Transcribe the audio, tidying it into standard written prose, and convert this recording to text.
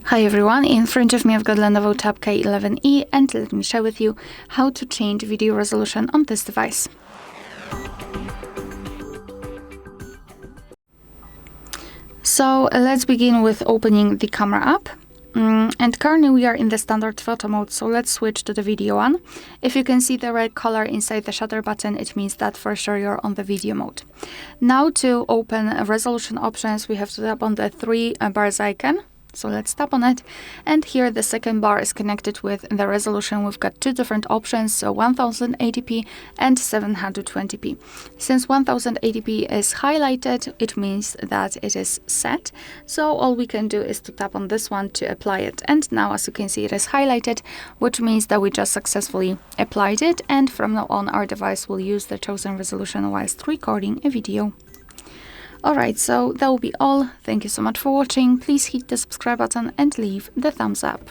Hi everyone, in front of me I've got LENOVO Tab K11E and let me share with you how to change video resolution on this device. So let's begin with opening the camera app. And currently we are in the standard photo mode, so let's switch to the video one. If you can see the red color inside the shutter button, it means that for sure you're on the video mode. Now to open resolution options, we have to tap on the three bars icon. So let's tap on it, and here the second bar is connected with the resolution. We've got two different options, so 1080p and 720p. Since 1080p is highlighted, it means that it is set. So all we can do is to tap on this one to apply it. And now, as you can see, it is highlighted, which means that we just successfully applied it. And from now on, our device will use the chosen resolution whilst recording a video. Alright, so that will be all. Thank you so much for watching. Please hit the subscribe button and leave the thumbs up.